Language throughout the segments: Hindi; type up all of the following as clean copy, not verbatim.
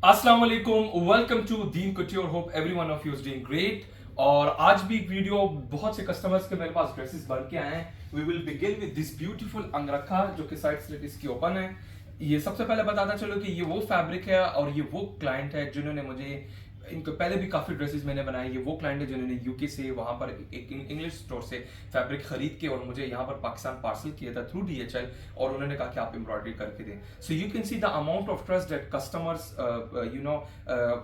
अस्सलाम वालेकुम, welcome to Deen couture. Hope every one of you is doing great. और आज भी एक वीडियो, बहुत से कस्टमर्स के मेरे पास ड्रेसेस भर के आए हैं। We will begin with this beautiful angrakha जो कि साइड स्लिट इसकी ओपन है। ये सबसे पहले बताता चलो कि ये वो फैब्रिक है और ये वो क्लाइंट है जिन्होंने मुझे, इनको पहले भी काफ़ी ड्रेसेस मैंने बनाए। ये वो क्लाइंट है जिन्होंने यूके से, वहाँ पर एक इंग्लिश स्टोर से फैब्रिक खरीद के और मुझे यहाँ पर पाकिस्तान पार्सल किया था थ्रू DHL, और उन्होंने कहा कि आप एम्ब्रॉयडरी करके दें। So you can see the amount of trust that customers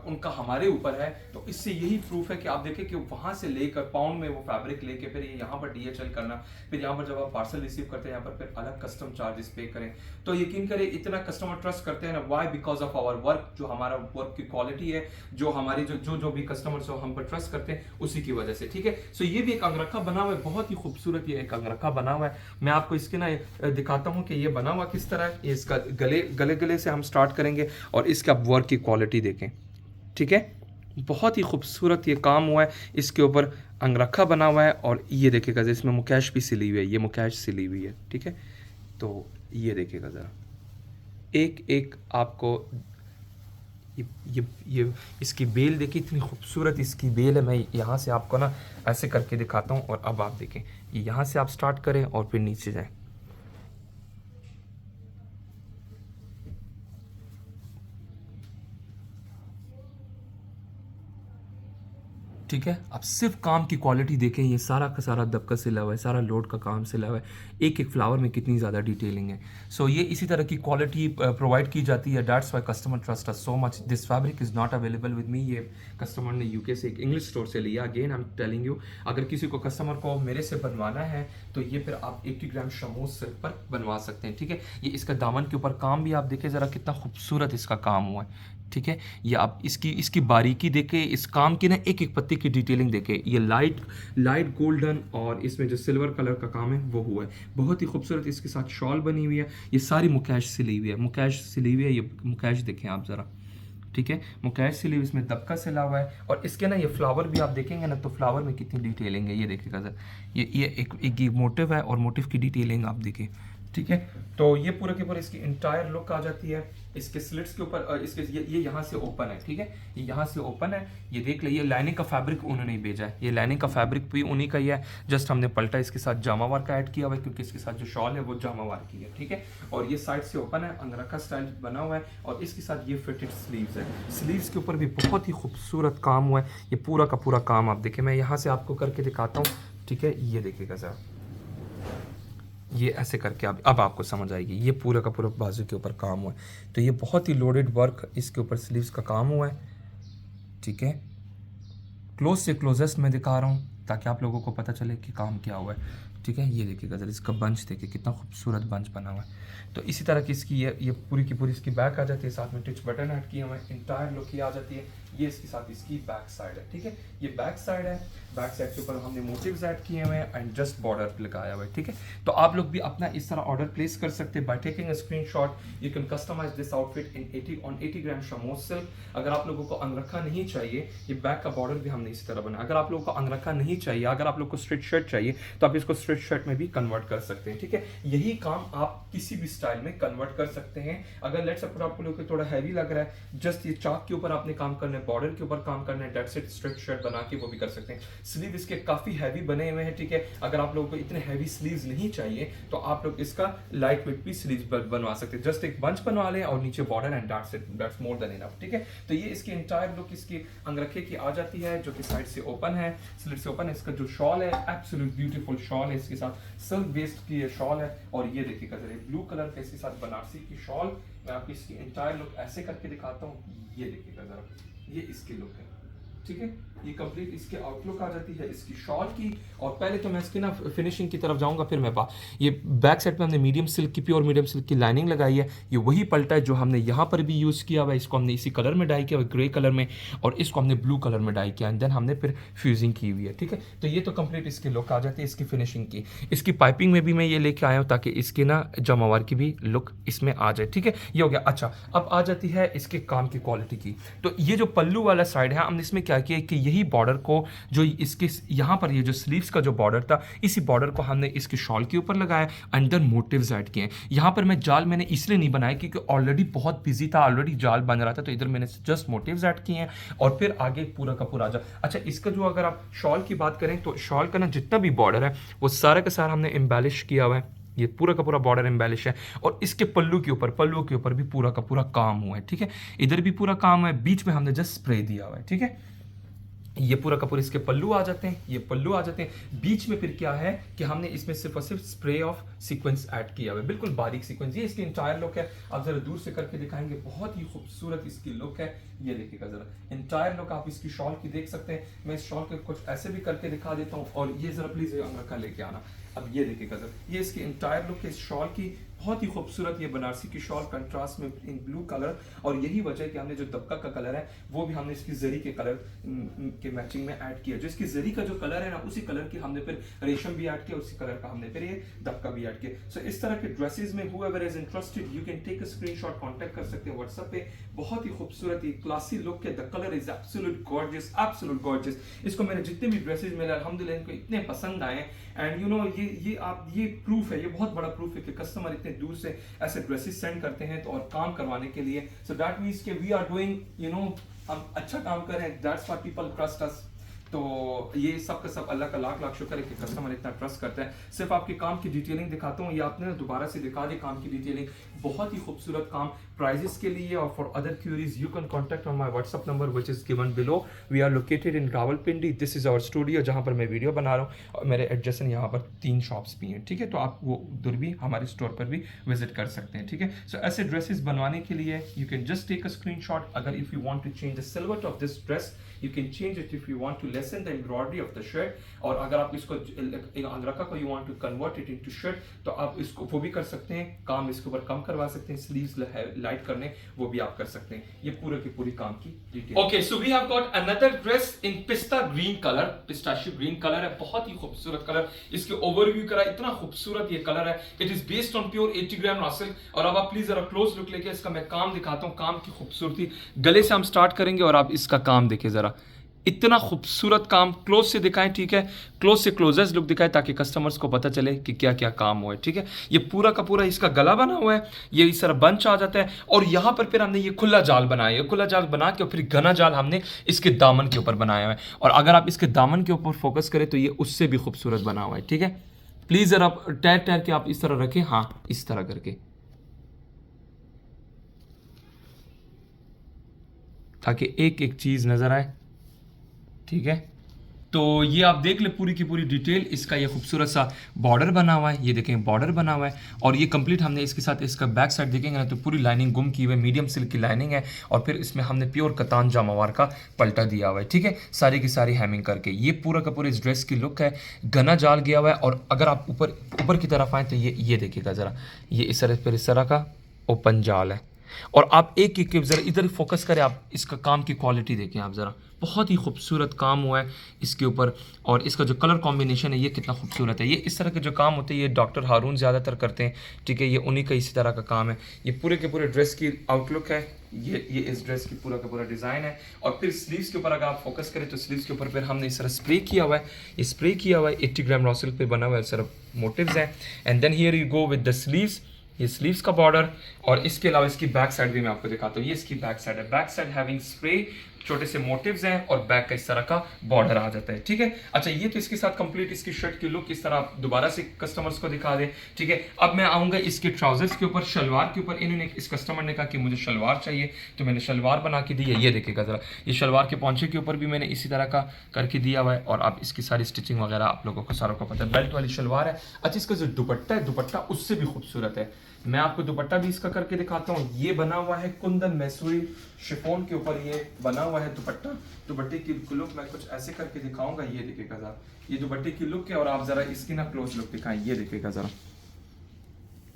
उनका हमारे ऊपर है। तो इससे यही प्रूफ है कि आप देखें कि वहाँ से लेकर पाउंड में वो फैब्रिक लेके फिर ये यहाँ पर DHL करना, फिर यहाँ पर जब आप पार्सल रिसीव करते हैं यहाँ पर फिर अलग कस्टम चार्जेस पे करें। तो यकीन करें इतना कस्टमर ट्रस्ट करते हैं ना, why because of our work, जो हमारा वर्क की क्वालिटी है, जो हमारी जो भी कस्टमर्स हो हम पर ट्रस्ट करते हैं उसी की वजह से। ठीक है, सो ये भी एक अंगरखा बना हुआ है, बहुत ही खूबसूरत ये एक अंगरखा बना हुआ है। मैं आपको इसके ना दिखाता हूँ कि ये बना हुआ किस तरह है। ये इसका गले से हम स्टार्ट करेंगे और इसका वर्क की क्वालिटी देखें। ठीक है, बहुत ही खूबसूरत ये काम हुआ है, इसके ऊपर अंगरखा बना हुआ है। और ये देखिएगा इसमें मुकैश भी सिली हुई है, ये मुकैश सिली हुई है। ठीक है, तो ये देखिएगा ज़रा, एक एक आपको ये इसकी बेल देखिए, इतनी खूबसूरत इसकी बेल है। मैं यहाँ से आपको ना ऐसे करके दिखाता हूँ और अब आप देखें, ये यहाँ से आप स्टार्ट करें और फिर नीचे जाएं। ठीक है, आप सिर्फ काम की क्वालिटी देखें, ये सारा का सारा दबका सिला हुआ है, सारा लोड का काम सिला हुआ है। एक एक फ्लावर में कितनी ज़्यादा डिटेलिंग है। सो ये इसी तरह की क्वालिटी प्रोवाइड की जाती है। That's why customer trust us so much. This fabric is not available with me. ये कस्टमर ने यूके से एक इंग्लिश स्टोर से लिया। Again I am telling you, अगर किसी को कस्टमर को मेरे से बनवाना है तो ये फिर आप 80 ग्राम शमूज सिल्क पर बनवा सकते हैं। ठीक है, ये इसका दामन के ऊपर काम भी आप देखें ज़रा, कितना खूबसूरत इसका काम हुआ है। ठीक है, ये आप इसकी बारीकी देखें, इस काम की ना एक एक पत्ती की डिटेलिंग देखें। ये लाइट गोल्डन और इसमें जो सिल्वर कलर का काम है वो हुआ है, बहुत ही खूबसूरत। इसके साथ शॉल बनी हुई है, ये सारी मुकैश सिली हुई है, मुकैश सिली हुई है। ये मुकैश देखें आप ज़रा। ठीक है, मुकैश सिली हुई, इसमें दबका सिला हुआ है। और इसके ना ये फ्लावर भी आप देखेंगे ना, तो फ्लावर में कितनी डिटेलिंग है ये देखिएगा सर। ये एक ये मोटिव है और मोटिव की डिटेलिंग आप देखें। ठीक है, तो ये पूरे के पूरे इसकी इंटायर लुक आ जाती है। इसके स्लिट्स के ऊपर इसके ये यहाँ से ओपन है। ठीक है, ये यहाँ से ओपन है। ये देख लीजिए, लाइनिंग का फैब्रिक उन्होंने ही भेजा है, ये लाइनिंग का फैब्रिक भी उन्हीं का ही है। जस्ट हमने पलटा इसके साथ जामावार का ऐड किया हुआ है, क्योंकि इसके साथ जो शॉल है वो जामावार की है। ठीक है, और ये साइड से ओपन है, अंगरखा स्टाइल बना हुआ है। और इसके साथ ये फिटेड स्लीव्स है। स्लीव्स के ऊपर भी बहुत ही खूबसूरत काम हुआ है। ये पूरा का पूरा काम आप देखें, मैं यहाँ से आपको करके दिखाता हूँ। ठीक है, ये देखिएगा सर, ये ऐसे करके अब आपको समझ आएगी। ये पूरा का पूरा बाजू के ऊपर काम हुआ है। तो ये बहुत ही लोडेड वर्क इसके ऊपर स्लीव्स का काम हुआ है। ठीक है, क्लोज से क्लोजेस्ट मैं दिखा रहा हूँ ताकि आप लोगों को पता चले कि काम क्या हुआ है। ठीक है, ये देखिएगा जरा, इसका बंच देखिए कितना खूबसूरत बंच बना हुआ है। तो इसी तरह की इसकी ये पूरी की पूरी इसकी बैक आ जाती है, साथ में टिच बटन ऐड किए हुए हैं, इंटायर लुक ही आ जाती है। ये इसके साथ इसकी बैक साइड है। ठीक है, ये बैक साइड है। बैक साइड के ऊपर हमने मोटिव्स ऐड किए हुए हैं एंड जस्ट बॉर्डर लगाया हुआ है। ठीक है, तो आप लोग भी अपना इस तरह ऑर्डर प्लेस कर सकते हैं by taking a screenshot. You can customise this outfit in 80 gram chamois silk. अगर आप लोगों को अंगरखा नहीं चाहिए, ये बैक का बॉर्डर भी हमने इसी तरह बना। अगर आप लोगों को अंगरखा नहीं चाहिए, अगर आप लोग को स्ट्रेट शर्ट चाहिए, तो आप इसको स्ट्रेट शर्ट में भी कन्वर्ट कर सकते हैं। ठीक है, यही काम आप किसी भी स्टाइल में कन्वर्ट कर सकते हैं। अगर लेट्स सपोज आपको लोग थोड़ा हैवी लग रहा है, जस्ट ये चाक के ऊपर आपने काम करना है, बॉर्डर के ऊपर काम करना है, दैट्स इट, स्ट्रेट शर्ट बना के वो भी कर सकते हैं। स्लीव इसके काफी हैवी बने हुए हैं। ठीक है, अगर आप लोगों को इतने हैवी स्लीव्स नहीं चाहिए तो आप लोग इसका लाइट वेट भी स्लीव्स बनवा सकते हैं। जस्ट एक बंच बनवा लें और नीचे border and that's it, that's more than enough. ठीक है, तो ये इसकी इंटायर लुक इसकी अंगरखे की आ जाती है, जो कि साइड से ओपन है, स्लिट से ओपन है। इसका जो शॉल है, एब्सोल्यूट ब्यूटीफुल शॉल है, इसके साथ सिल्क बेस्ड की ये शॉल है। और ये देखिएगा जरा, ब्लू कलर का इसके साथ बनारसी की शॉल। मैं आपको इसकी इंटायर लुक ऐसे करके दिखाता हूँ, ये देखिएगा जरा, ये इसकी लुक है। ठीक है, ये कंप्लीट इसके आउटलुक आ जाती है इसकी शॉल की। और पहले तो मैं इसकी ना फिनिशिंग की तरफ जाऊंगा, फिर मैं ये बैक साइड पे हमने मीडियम सिल्क की, प्योर मीडियम सिल्क की लाइनिंग लगाई है। ये वही पलटा है जो हमने यहाँ पर भी यूज़ किया हुआ है। इसको हमने इसी कलर में डाई किया हुआ, ग्रे कलर में, और इसको हमने ब्लू कलर में डाई किया एंड देन हमने फिर फ्यूजिंग की हुई है। ठीक है, तो ये तो कंप्लीट इसकी लुक आ जाती है इसकी फिनिशिंग की। इसकी पाइपिंग में भी मैं ये लेके आया हूँ ताकि इसकी ना जमावार की भी लुक इसमें आ जाए। ठीक है, ये हो गया। अच्छा, अब आ जाती है इसके काम की क्वालिटी की। तो ये जो पल्लू वाला साइड है, हमने इसमें क्या किया कि यही बॉर्डर को जो इसके यहाँ पर ये जो स्लीव्स का जो बॉर्डर था, इसी बॉर्डर को हमने इसके शॉल के ऊपर लगाया, अंदर मोटिव्स ऐड किए हैं। यहाँ पर मैं जाल मैंने इसलिए नहीं बनाया क्योंकि ऑलरेडी बहुत बिजी था, ऑलरेडी जाल बन रहा था, तो इधर मैंने जस्ट मोटिव्स ऐड किए हैं और फिर आगे पूरा का पूरा जा। अच्छा, इसका जो अगर आप शॉल की बात करें तो शॉल का ना जितना भी बॉर्डर है वो सारा का सारा हमने एम्बेलिश किया हुआ है, ये पूरा का पूरा बॉर्डर एम्बेलिश है। और इसके पल्लू के ऊपर भी पूरा का पूरा काम हुआ है, ठीक है। इधर भी पूरा काम है, बीच में हमने जस्ट स्प्रे दिया हुआ है, ठीक है। ये पूरा का पूरा इसके पल्लू आ जाते हैं, ये पल्लू आ जाते हैं। बीच में फिर क्या है कि हमने इसमें सिर्फ और सिर्फ स्प्रे ऑफ सीक्वेंस ऐड किया हुआ है, बिल्कुल बारीक सीक्वेंस। ये इसकी इंटायर लुक है, आप जरा दूर से करके दिखाएंगे, बहुत ही खूबसूरत इसकी लुक है। ये देखिएगा जरा इंटायर लुक आप इसकी शॉल की देख सकते हैं। मैं इस शॉल के कुछ ऐसे भी करके दिखा देता हूँ, और ये जरा प्लीज अंगरखा लेके आना। अब ये देखिएगा जरा, ये इसकी इंटायर लुक है इस शॉल की, बहुत ही खूबसूरत ये बनारसी की शॉल कंट्रास्ट में इन ब्लू कलर। और यही वजह है कि हमने जो दबका का कलर है वो भी हमने इसकी जरी के कलर के मैचिंग में ऐड किया। जो इसकी जरी का जो कलर है ना, उसी कलर की हमने फिर रेशम भी ऐड किया, उसी कलर का हमने फिर ये दबका भी ऐड किया। सो इस तरह के ड्रेसेस में whoever is interested you can take a screenshot, contact कर सकते हैं व्हाट्सएप पे। बहुत ही खूबसूरत ये क्लासी लुक है, the colour is absolute gorgeous, absolute gorgeous. इसको मैंने जितने भी ड्रेसेस मिले अल्हम्दुलिल्लाह इनको इतने पसंद आए। एंड यू नो ये प्रूफ है, ये बहुत बड़ा प्रूफ है कि कस्टमर इतने दूर से ऐसे ड्रेसेस सेंड करते हैं तो और काम करवाने के लिए। सो दैट मींस कि we are doing you know, हम अच्छा काम कर रहे हैं, that's what people trust us. तो ये सब का सब अल्लाह का लाख लाख शुक्र है कि कस्टमर इतना ट्रस्ट करता है। सिर्फ आपके काम की डिटेलिंग दिखाता हूँ, ये आपने दोबारा से दिखा दी काम की डिटेलिंग, बहुत ही खूबसूरत काम। प्राइजेस के लिए और for other queries you can contact on my WhatsApp number which is given below. We are located in Rawalpindi, this is our studio जहाँ पर मैं वीडियो बना रहा हूँ, और मेरे एडजस्टन यहाँ पर 3 शॉप्स भी हैं, ठीक है। तो आप वो उधर भी हमारे स्टोर पर भी विजिट कर सकते हैं, ठीक है। सो ऐसे ड्रेसेस बनवाने के लिए you can just take a screenshot. अगर if you want to change the silhouette of this dress you can change it if you want to lessen the embroidery of the shirt, और अगर आप इसको अंगरखा को you want to convert it into shirt तो आप इसको वो भी कर सकते हैं, काम इसके ऊपर कम करवा सकते हैं, स्लीव्स लाइट करने वो भी आप कर सकते हैं। ये पूरे की पूरी काम की detail. Okay, so we have got another dress in pista green colour, pistachio green colour है, बहुत ही खूबसूरत कलर। इसके ओवरव्यू करा, इतना खूबसूरत ये कलर है। It is based on pure 80 gram raw silk. और अब आप प्लीज जरा क्लोज लुक लेके इसका मैं काम दिखाता हूँ, काम की खूबसूरती। गले से हम स्टार्ट करेंगे और आप इसका काम देखें जरा, इतना खूबसूरत काम। क्लोज से दिखाएं, ठीक है, क्लोज से क्लोजेस्ट लुक दिखाएं ताकि कस्टमर्स को पता चले कि क्या क्या काम हुआ है, ठीक है। ये पूरा का पूरा इसका गला बना हुआ है, ये इस तरह बंच आ जाता है, और यहाँ पर फिर हमने ये खुला जाल बनाया है। खुला जाल बना के और फिर घना जाल हमने इसके दामन के ऊपर बनाया हुआ है। और अगर आप इसके दामन के ऊपर फोकस करें तो ये उससे भी खूबसूरत बना हुआ है, ठीक है। प्लीज जरा टैर टैर के आप इस तरह रखें, हाँ इस तरह करके, ताकि एक एक चीज नजर आए, ठीक है। तो ये आप देख ले पूरी की पूरी डिटेल। इसका ये खूबसूरत सा बॉर्डर बना हुआ है, ये देखें बॉर्डर बना हुआ है। और ये कंप्लीट हमने इसके साथ इसका बैक साइड देखेंगे ना तो पूरी लाइनिंग गुम की हुई है, मीडियम सिल्क की लाइनिंग है। और फिर इसमें हमने प्योर कतान जामावार का पलटा दिया हुआ है, ठीक है, सारी की सारी हैमिंग करके। ये पूरा का पूरा इस ड्रेस की लुक है, घना जाल गया हुआ है। और अगर आप ऊपर की तरफ आए तो ये देखिएगा ज़रा, ये इस तरह का ओपन जाल है। और आप एक एक ज़रा इधर फोकस करें, आप इसका काम की क्वालिटी देखें आप ज़रा, बहुत ही खूबसूरत काम हुआ है इसके ऊपर। और इसका जो कलर कॉम्बिनेशन है ये कितना खूबसूरत है। ये इस तरह के जो काम होते हैं ये डॉक्टर हारून ज़्यादातर करते हैं, ठीक है, ये उन्हीं का इसी तरह का काम है। ये पूरे के पूरे ड्रेस की आउटलुक है, ये इस ड्रेस की पूरा का पूरा डिज़ाइन है। और फिर स्लीव्स के ऊपर अगर आप फोकस करें तो स्लीव्स के ऊपर फिर हमने इस तरह स्प्रे किया हुआ है, ये स्प्रे किया हुआ है 80 ग्राम रॉ सिल्क पे बना हुआ है, इस तरह मोटिव्स हैं। And then here you go with the sleeves, ये स्लीव्स का बॉर्डर। और इसके अलावा इसकी बैक साइड भी मैं आपको दिखाता हूँ, ये इसकी बैक साइड है, बैक साइड हैविंग स्प्रे, छोटे से मोटिव्स हैं और बैक का इस तरह का बॉर्डर आ जाता है, ठीक है। अच्छा, ये तो इसके साथ कंप्लीट इसकी शर्ट की लुक इस तरह आप दोबारा से कस्टमर्स को दिखा दें, ठीक है। अब मैं आऊँगा इसके ट्राउजर्स के ऊपर, शलवार के ऊपर। इन्होंने इस कस्टमर ने कहा कि मुझे शलवार चाहिए तो मैंने शलवार बना के दी है, ये देखिएगा ज़रा, ये शलवार के पौंचे के ऊपर भी मैंने इसी तरह का करके दिया हुआ है। और आप इसकी सारी स्टिचिंग वगैरह आप लोगों को सारों को पता है, बेल्ट वाली शलवार है। अच्छा, इसका जो दुपट्टा है, दुपट्टा उससे भी खूबसूरत है। मैं आपको दुपट्टा भी इसका करके दिखाता हूँ। ये बना हुआ है कुंदन मैसूरी शिफॉन के ऊपर, ये बना हुआ है दुपट्टा। दुपट्टे की लुक मैं कुछ ऐसे करके दिखाऊंगा, ये देखिएगा जरा, ये दुपट्टे की लुक है। और आप जरा इसकी ना क्लोज लुक दिखाएं, ये देखिएगा जरा,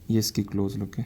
ये इसकी क्लोज लुक है।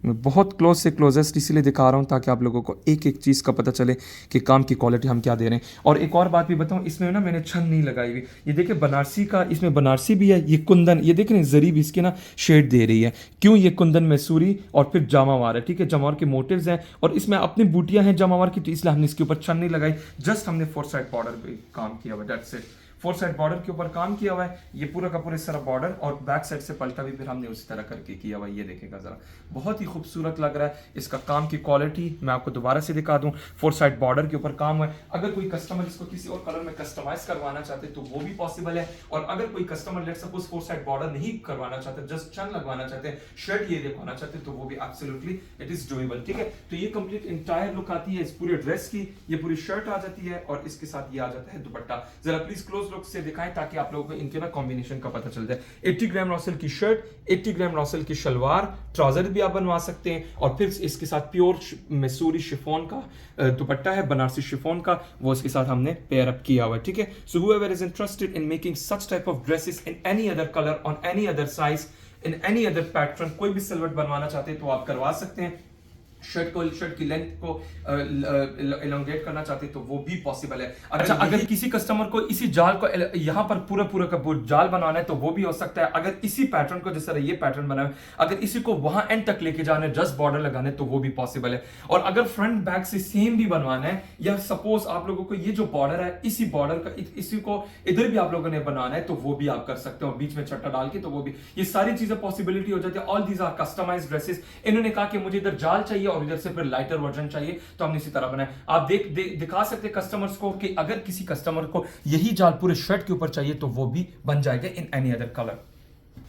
मैं बहुत क्लोज से क्लोजेस्ट इसीलिए दिखा रहा हूँ ताकि आप लोगों को एक एक चीज़ का पता चले कि काम की क्वालिटी हम क्या दे रहे हैं। और एक और बात भी बताऊँ, इसमें ना मैंने छन नहीं लगाई हुई, ये देखिए बनारसी का, इसमें बनारसी भी है, ये कुंदन, ये देखें जरी भी इसकी ना शेड दे रही है। क्यों? ये कुंदन मैसूरी और फिर जामावार है, ठीक है, जामावार के मोटिव्स हैं और इसमें अपनी बूटियां हैं जामावार की, तो इसलिए हमने इसके ऊपर छन नहीं लगाई, जस्ट हमने 4 साइड बॉर्डर पे काम किया हुआ, दैट्स इट। 4 साइड बॉर्डर के ऊपर काम किया हुआ है, ये पूरा का पूरा इस तरह बॉर्डर और बैक साइड से पलटा भी फिर हमने उसी तरह करके किया हुआ है। ये देखेगा जरा, बहुत ही खूबसूरत लग रहा है। इसका काम की क्वालिटी मैं आपको दोबारा से दिखा दूं, 4 साइड बॉर्डर के ऊपर काम हुआ है। अगर कोई कस्टमर इसको किसी और कलर में कस्टमाइज करवाना चाहते तो वो भी पॉसिबल है, और अगर कोई customer let suppose 4 side border नहीं करवाना चाहते, जस्ट चन लगवाना चाहते हैं, शर्ट ये देखवाना चाहते हैं, तो वो भी एब्सोल्युटली इट इज डूएबल, ठीक है। तो ये कंप्लीट इंटायर लुक आती है इस पूरे ड्रेस की, ये पूरी शर्ट आ जाती है और इसके साथ ये आ जाता है दुपट्टा। जरा प्लीज क्लोज लुक से दिखाएं ताकि आप लोगों को इनके ना कॉम्बिनेशन का पता चल जाए। 80 ग्राम रॉसल की शर्ट, 80 ग्राम रॉसल की शलवार, ट्राउजर भी आप बनवा सकते हैं, और फिर इसके साथ प्योर मैसूरी शिफॉन का दुपट्टा है, बनारसी शिफॉन का, वो इसके साथ हमने पेयर अप किया हुआ है, ठीक है। So whoever is interested in making such type of dresses in any other colour, on any other size, in any other pattern, कोई भी सिलवट बनवाना चाहते हैं तो आप करवा सकते हैं। शर्ट की लेंथ को एलोंगेट करना चाहते तो वो भी पॉसिबल है। अच्छा, अगर किसी कस्टमर को इसी जाल को यहाँ पर पूरा पूरा का जाल बनवाना है तो वो भी हो सकता है। अगर इसी पैटर्न को, जैसे ये पैटर्न बना है, अगर इसी को वहां एंड तक लेके जाना है, जस्ट बॉर्डर लगाने, तो वो भी पॉसिबल है। और अगर फ्रंट बैक से सेम भी बनवाना है, या सपोज आप लोगों को ये जो बॉर्डर है, इसी बॉर्डर का इसी को इधर भी आप लोगों ने बनाना है तो वो भी आप कर सकते हो, बीच में छट्टा डाल के, तो वो भी, ये सारी चीजें पॉसिबिलिटी हो जाती है। All these are customised dresses. इन्होंने कहा कि मुझे इधर जाल चाहिए और इधर से फिर लाइटर वर्जन चाहिए, तो हमने इसी तरह बनाया। आप दिखा सकते हैं कस्टमर्स को कि अगर किसी कस्टमर को यही जाल पूरे शर्ट के ऊपर चाहिए तो वो भी बन जाएगा in any other colour.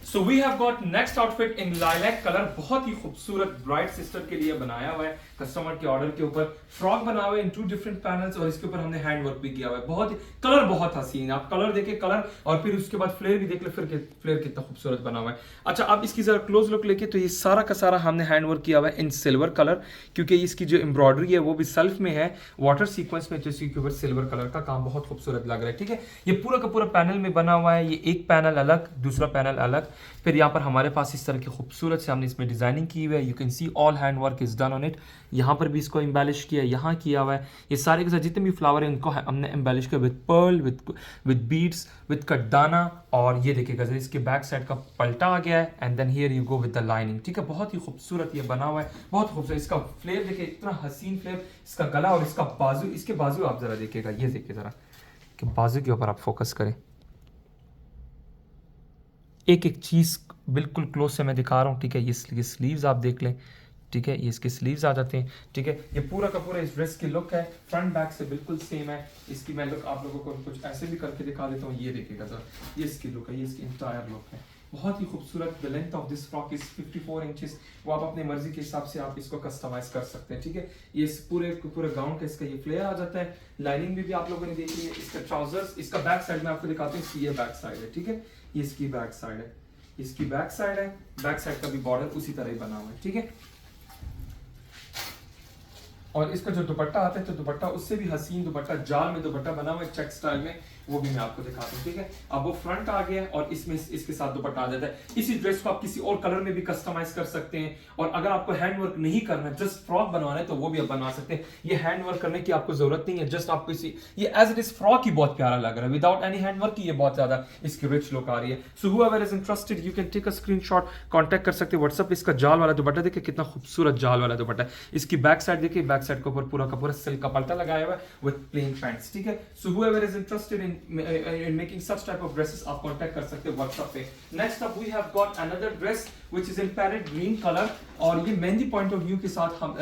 So we have got next outfit in lilac colour, बहुत ही खूबसूरत ब्राइड सिस्टर के लिए बनाया हुआ है कस्टमर के ऑर्डर के ऊपर। फ्रॉक बना हुआ है इन 2 डिफरेंट पैनल्स और इसके ऊपर हमने हैंड वर्क भी किया हुआ है। बहुत ही कलर बहुत हसीन, आप कलर देखें, कलर और फिर उसके बाद फ्लेयर भी देख ले, फिर फ्लेयर कितना खूबसूरत बना हुआ है। अच्छा, आप इसकी जरा क्लोज लुक लेके, तो ये सारा का सारा हमने हैंड वर्क किया हुआ है इन सिल्वर कलर, क्योंकि इसकी जो एम्ब्रॉयडरी है वो भी सेल्फ में है, वाटर सीक्वेंस में, जिसके ऊपर सिल्वर कलर का काम बहुत खूबसूरत लग रहा है, ठीक है। ये पूरा का पूरा पैनल में बना हुआ है, ये एक पैनल अलग, दूसरा पैनल अलग, फिर यहाँ पर हमारे पास इस तरह की खूबसूरत से हमने इसमें डिजाइनिंग की हुई है। You can see all hand work is done on it. यहाँ पर भी इसको एम्बेलिश किया है, यहाँ किया हुआ है। ये सारे के साथ जितने भी फ्लावर हैं उनको हमने एम्बेलिश किया with pearl, with beads, with cutdana. और ये देखिएगा इसके बैक साइड का पलटा आ गया है, and then here you go with the lining, ठीक है। बहुत ही खूबसूरत ये बना हुआ है, बहुत खूबसूरत। इसका फ्लेयर देखिए, इतना हसीन फ्लेयर, इसका गला और इसका बाजू, इसके बाजू आप जरा देखिएगा, ये देखिए जरा कि बाजू के ऊपर आप फोकस करें, एक एक चीज़ बिल्कुल क्लोज से मैं दिखा रहा हूँ, ठीक है। ये स्लीव्स आप देख लें, ठीक है, ये इसके स्लीव्स आ जाते हैं, ठीक है। ये पूरा का पूरा इस ड्रेस की लुक है, फ्रंट बैक से बिल्कुल सेम है। इसकी मैं लुक आप लोगों को कुछ ऐसे भी करके दिखा देता हूँ, ये देखिएगा सर, ये इसकी लुक है, ये इसकी इंटायर लुक है, बहुत ही खूबसूरत। The length of this frock is 54 inches. वो आप अपने मर्जी के हिसाब से आप इसको कस्टमाइज कर सकते हैं, ठीक है। ये इस पूरे गाउन का इसका ये फ्लेयर आ जाता है। लाइनिंग भी आप लोगों ने देखी है। इसका ट्राउजर्स, इसका बैक साइड में आपको दिखाते हैं, ये बैक साइड है, ठीक है, ये इसकी बैक साइड है, इसकी बैक साइड है, बैक साइड का भी बॉर्डर उसी तरह ही बना हुआ है, ठीक है। और इसका जो दुपट्टा आता है, तो दुपट्टा उससे भी हसीन दुपट्टा, जाल में दुपट्टा बना हुआ है चेक स्टाइल में, वो भी मैं आपको दिखाता हूँ, ठीक है। अब वो फ्रंट आ गया और इसमें इसके साथ दुपट्टा आ जाता है। इसी ड्रेस को आप किसी और कलर में भी कस्टमाइज कर सकते हैं, और अगर आपको हैंड वर्क नहीं करना, जस्ट फ्रॉक बनवाना है, तो वो भी आप बनवा सकते हैं। ये हैंड वर्क करने की आपको जरूरत नहीं है, जस्ट आपको ये एज इट इज फ्रॉक ही बहुत प्यारा लग रहा है, विदाउट एनी हैंड वर्क की ये बहुत ज्यादा इसकी रिच लुक आ रही है। So whoever is interested, you can take a screenshot, contact कर सकते हैं व्हाट्सएप। इसका जाल वाला दुपट्टा देखिए, कितना खूबसूरत जाल वाला दुपट्टा है। इसकी बैक साइड देखिए, बैक साइड के ऊपर पूरा का पूरा सिल्क का पल्टा लगाया हुआ है विद प्लेन पैंट्स, ठीक है। So whoever is interested in making such type of dresses, आप कांटेक्ट कर सकते हैं व्हाट्सएप पे। Next up we have got another dress which is in parrot green colour, और ये मेहंदी पॉइंट ऑफ व्यू के साथ हम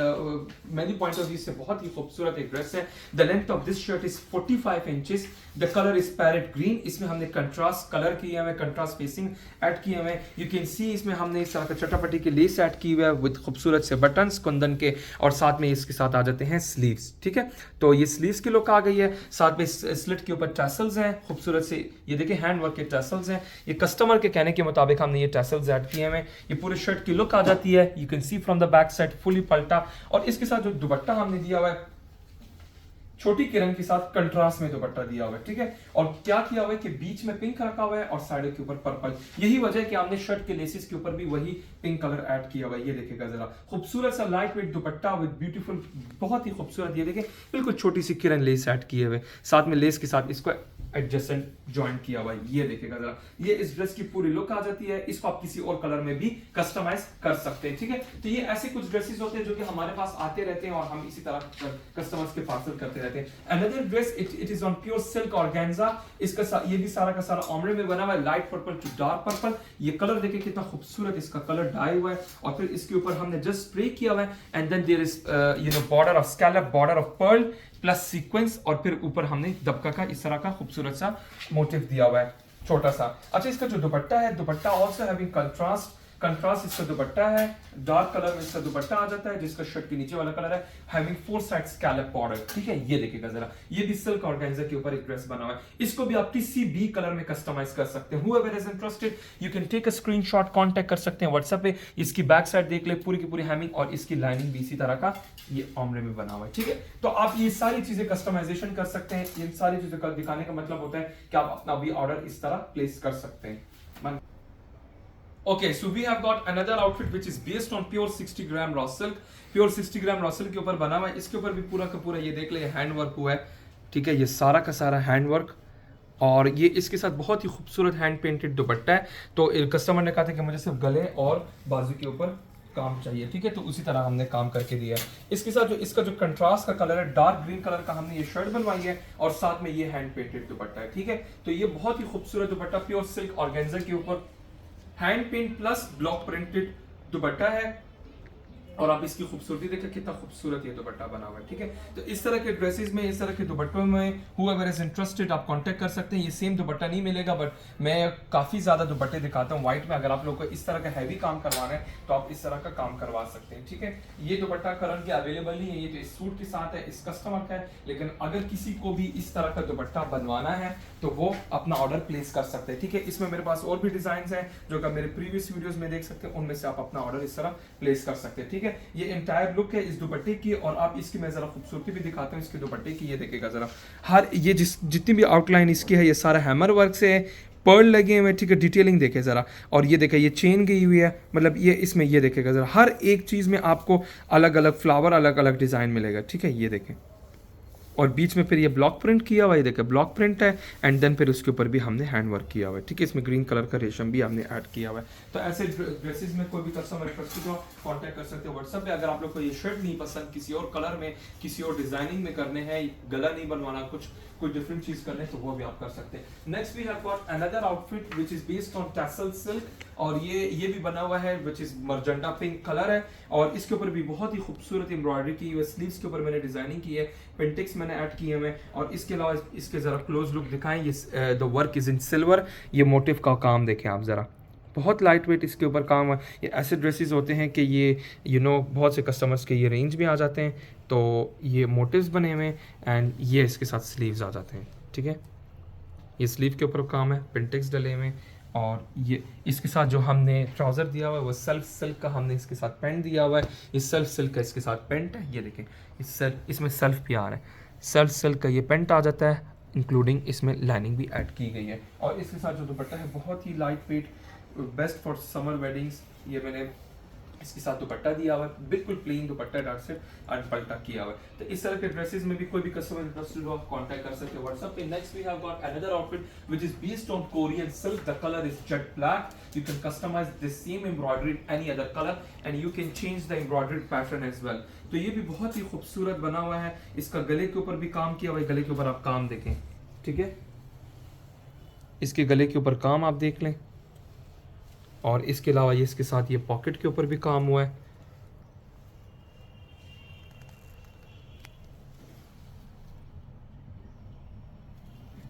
मेहंदी पॉइंट ऑफ व्यू से बहुत ही खूबसूरत एक ड्रेस है। The length of this shirt is 45 inches, the colour is parrot green. इसमें हमने कंट्रास्ट कलर किए हुए, कंट्रास्ट फेसिंग ऐड किए हुए। यू कैन सी इसमें हमने इस तरह का चटापटी के लेस ऐड की हुई है विद खूबसूरत से बटन्स कुंदन के, और साथ में इसके साथ आ जाते हैं स्लीव्स, ठीक है। तो ये स्लीव्स की लुक आ गई है, साथ में स्लिट के ऊपर टैसल्स हैं खूबसूरत से, ये देखिए हैंड वर्क के टैसल्स हैं। ये कस्टमर के कहने के मुताबिक हमने ये टैसल्स ऐड किए हैं। ये पूरे शर्ट की लुक आ जाती है, you can see from the back side fully पल्टा, और इसके साथ जो दुपट्टा हमने दिया हुआ है, छोटी किरण के साथ कंट्रास्ट में दुपट्टा दिया हुआ है, ठीक है। और क्या किया हुआ है कि बीच में पिंक रखा हुआ है और साइड के ऊपर पर्पल। यही वजह है कि हमने शर्ट के लेसिस के ऊपर भी वही पिंक कलर ऐड किया हुआ है। ये देखिएगा जरा, खूबसूरत सा light weight dupatta with beautiful, बहुत ही खूबसूरत। ये देखिए बिल्कुल छोटी सी किरण लेस ऐड किए हुए, साथ में लेस के साथ इसको एडजस्टेंट ज्वाइन किया हुआ है। ये देखिएगा जरा, ये इस ड्रेस की पूरी लुक आ जाती है। इसको आप किसी और कलर में भी कस्टमाइज कर सकते हैं, ठीक है। तो ये ऐसे कुछ ड्रेसेस होते हैं जो कि हमारे पास आते रहते हैं और हम इसी तरह कस्टमर्स के पार्सल करते रहते हैं। Another dress it is on pure silk organza. इसका ये भी सारा का सारा ऑमरे में बना हुआ है, light purple to dark purple. ये कलर देखिए कितना खूबसूरत इसका कलर डाई हुआ है और फिर इसके ऊपर हमने जस्ट स्प्रे किया हुआ है। And then there is border of scallop, border of pearl plus sequins, और फिर ऊपर हमने दबका का इस तरह का खूबसूरत सा मोटिव दिया हुआ है छोटा सा। अच्छा, इसका जो दुपट्टा है, दुपट्टा ऑल्सो हैविंग कंट्रास्ट इसका दुपट्टा है। डार्क कलर में इसका दुपट्टा आ जाता है, जिसका शर्ट के नीचे वाला कलर है हैविंग 4 साइड स्कैलप बॉर्डर, ठीक है। ये देखिएगा जरा, ये भी सिल्क ऑर्गेन्जा के ऊपर एक ड्रेस बना हुआ है। इसको भी आप किसी भी कलर में कस्टमाइज कर सकते हैं। Whoever is interested, you can take a screenshot, contact कर सकते हैं व्हाट्सएप पे। इसकी बैक साइड देख ले, पूरी की पूरी हैमिंग और इसकी लाइनिंग भी इसी तरह का ये ऑमरे में बना हुआ है, ठीक है। तो आप ये सारी चीजें कस्टमाइजेशन कर सकते हैं। इन सारी चीजों का दिखाने का मतलब होता है कि आप अपना भी ऑर्डर इस तरह प्लेस कर सकते हैं। Okay, so we have got another outfit which is based on pure 60 gram raw silk. Pure 60 gram raw silk के ऊपर बना हुआ है। इसके ऊपर भी पूरा का पूरा ये देख ले हैंड वर्क हुआ है, ठीक है। ये सारा का सारा हैंड वर्क, और ये इसके साथ बहुत ही खूबसूरत हैंड पेंटेड दुपट्टा है। तो कस्टमर ने कहा था कि मुझे सिर्फ गले और बाजू के ऊपर काम चाहिए, ठीक है। तो उसी तरह हमने काम करके दिया है। इसके साथ जो इसका जो कंट्रास्ट का कलर है, डार्क ग्रीन कलर का, हमने ये शर्ट बनवाई है और साथ में ये हैंड पेंटेड दुपट्टा है, ठीक है। तो ये बहुत ही खूबसूरत दुपट्टा प्योर सिल्क ऑर्गेन्जा के ऊपर hand paint plus block printed dupatta है। और आप इसकी खूबसूरती देखिए, कितना खूबसूरत ये दुपट्टा बना हुआ है, ठीक है। तो इस तरह के ड्रेसेस में, इस तरह के दुपट्टों में whoever is interested आप कांटेक्ट कर सकते हैं। ये सेम दुपट्टा नहीं मिलेगा, बट मैं काफ़ी ज़्यादा दुपट्टे दिखाता हूँ व्हाइट में। अगर आप लोग को इस तरह का हैवी काम करवाना है तो आप इस तरह का काम करवा सकते हैं, ठीक है। ये दुपट्टा करंट के अवेलेबल नहीं है, ये तो इस सूट के साथ है, इस कस्टमर का है। लेकिन अगर किसी को भी इस तरह का दुपट्टा बनवाना है तो वो अपना ऑर्डर प्लेस कर सकते हैं, ठीक है। इसमें मेरे पास और भी डिजाइन हैं जो कि मेरे प्रीवियस वीडियोस में देख सकते हैं, उनमें से आप अपना ऑर्डर इस तरह प्लेस कर सकते हैं, ठीक है। ये एंटायर लुक है इस दुपट्टे की, और आप इसकी मैं जरा खूबसूरती भी दिखाता हूँ इसके दुपट्टे की। ये देखिएगा जरा, हर ये जितनी भी आउटलाइन इसकी है, ये सारा हैमर वर्क से है, पर्ल लगे हुए, ठीक है। डिटेलिंग देखे जरा, और ये देखे ये चेन गई हुई है, मतलब ये इसमें ये देखेगा जरा, हर एक चीज़ में आपको अलग अलग फ्लावर, अलग अलग डिज़ाइन मिलेगा, ठीक है। ये देखें, और बीच में फिर ये ब्लॉक प्रिंट किया हुआ है, देखिए ब्लॉक प्रिंट है। एंड देन फिर उसके ऊपर भी हमने हैंड वर्क किया हुआ है, ठीक है। इसमें ग्रीन कलर का रेशम भी हमने ऐड किया हुआ है। तो ऐसे ड्रेसेस में कोई भी कस्टमर इंटरेस्टेड हो, कांटेक्ट कर सकते हो व्हाट्सएप पे। अगर आप लोग को ये शर्ट नहीं पसंद, किसी और कलर में, किसी और डिजाइनिंग में करने हैं, गला नहीं बनवाना, कुछ कोई डिफरेंट चीज करने, तो वो भी आप कर सकते हैं। Next we have got another outfit which is based on tassel silk, और ये भी बना हुआ है which is magenta pink colour है, और इसके ऊपर भी बहुत ही खूबसूरत एम्ब्रॉयडरी की हुई, स्लीव्स के ऊपर मैंने डिजाइनिंग की है, पेंटिक्स मैंने ऐड किए हुए। और इसके अलावा इसके जरा क्लोज लुक दिखाएं। ये the work is in silver, ये मोटिव का काम देखें आप जरा, बहुत लाइट वेट इसके ऊपर काम है। ये ऐसे ड्रेसेस होते हैं कि ये बहुत से कस्टमर्स के ये रेंज में आ जाते हैं। तो ये मोटिव्स बने हुए हैं, एंड ये इसके साथ स्लीव्स आ जाते हैं, ठीक है। ये स्लीव के ऊपर काम है, पेंटिक्स डले हुए हैं, और ये इसके साथ जो हमने ट्राउज़र दिया हुआ है वो सेल्फ सिल्क का हमने इसके साथ पैंट दिया हुआ है। ये सेल्फ सिल्क का इसके साथ पैंट है, ये देखें इसमें सेल्फ भी आ रहा है, सेल्फ सिल्क का ये पैंट आ जाता है, इंक्लूडिंग इसमें लाइनिंग भी ऐड की गई है। और इसके साथ जो दुपट्टा है बहुत ही light weight, best for summer weddings. ये मैंने इसके साथ दुपट्टा दिया हुआ है, बिल्कुल प्लेन दुपट्टा, डार्क से अनपल्टा किया हुआ है। तो इस तरह के ड्रेसेस में भी कोई भी कस्टमर इंटरेस्टेड हो, कांटेक्ट कर सकते हो व्हाट्सएप पे। Next we have got another outfit which is based on Korean silk. The colour is jet black. You can customise this same embroidery in any other colour, and you can change the embroidery pattern as well. तो ये भी बहुत ही खूबसूरत बना हुआ है। इसका गले के ऊपर भी काम किया हुआ है, गले के ऊपर आप काम देखें, ठीक है। इसके गले के ऊपर काम आप देख लें, और इसके अलावा ये इसके साथ ये पॉकेट के ऊपर भी काम हुआ है।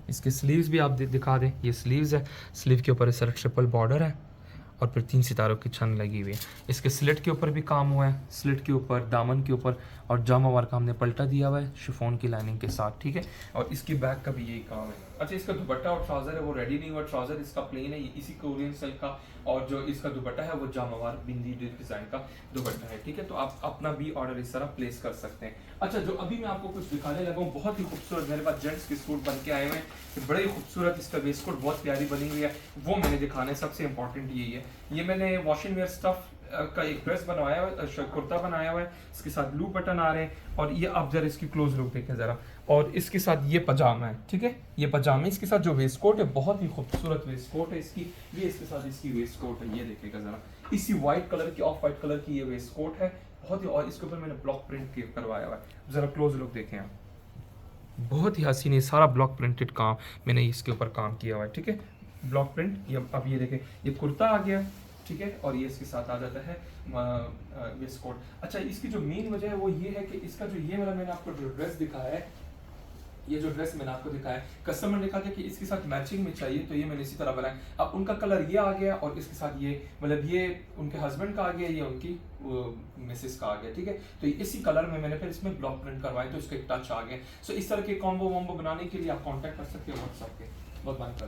इसके स्लीव्स भी आप दिखा दें, ये स्लीव्स है, स्लीव के ऊपर इस तरह ट्रिपल बॉर्डर है, और फिर 3 सितारों की छन लगी हुई है। इसके स्लिट के ऊपर भी काम हुआ है, स्लिट के ऊपर, दामन के ऊपर, और जामावार का हमने पलटा दिया हुआ है शिफॉन की लाइनिंग के साथ, ठीक है। और इसकी बैक का भी यही काम है। अच्छा, इसका दुपट्टा और ट्राउजर है वो रेडी नहीं हुआ, ट्राउजर इसका प्लेन है, इसी कोरियन सिल्क का, और जो इसका दुपट्टा है वो जामावार बिंदी डिजाइन का दुपट्टा है, ठीक है। तो आप अपना भी ऑर्डर इस तरह प्लेस कर सकते हैं। अच्छा, जो अभी मैं आपको कुछ दिखाने लगा हूँ, बहुत ही खूबसूरत मेरे पास जेंट्स के सूट बन के आए हुए हैं, बड़े ही खूबसूरत, इसका वेस्ट कोट बहुत प्यारी बनी हुई है, वो मैंने दिखाना है। सबसे इंपॉर्टेंट यही है, ये मैंने वॉशिंग वेयर स्टफ का एक ड्रेस बनवाया हुआ है, कुर्ता बनाया हुआ है, इसके साथ ब्लू बटन आ रहे हैं, और ये आप जरा इसकी क्लोज लुक देखें ज़रा, और इसके साथ ये पजामा है, ठीक है। ये पजामा, इसके साथ जो वेस्ट कोट है, बहुत ही खूबसूरत वेस्ट कोट है इसकी, ये इसके साथ इसकी वेस्ट कोट है, ये देखेगा ज़रा, इसी वाइट कलर की, ऑफ वाइट कलर की ये वेस्ट कोट है, बहुत ही, और इसके ऊपर मैंने ब्लॉक प्रिंट करवाया हुआ है, ज़रा क्लोज लुक देखें आप, बहुत ही हसीन है, सारा ब्लॉक प्रिंटेड काम मैंने इसके ऊपर काम किया हुआ है, ठीक है। ब्लॉक प्रिंट, ये अब ये देखें, ये कुर्ता आ गया, ठीक है, और ये इसके साथ आ जाता है वेस्ट कोट। अच्छा, इसकी जो मेन वजह है वो ये है कि इसका जो ये वाला मैंने आपको जो ड्रेस दिखाया है, ये जो ड्रेस मैंने आपको दिखाया है, कस्टमर ने कहा था कि इसके साथ मैचिंग में चाहिए, तो ये मैंने इसी तरह बनाया। अब उनका कलर ये आ गया, और इसके साथ ये, मतलब ये उनके हस्बैंड का आ गया, ये उनकी मिसेस का आ गया, ठीक है। तो इसी कलर में मैंने फिर इसमें ब्लॉक प्रिंट करवाए, तो इसका एक टच आ गया। सो इस तरह के कॉम्बो वॉम्बो बनाने के लिए आप कॉन्टैक्ट कर सकते हो व्हाट्सएप पे। बहुत बंद कर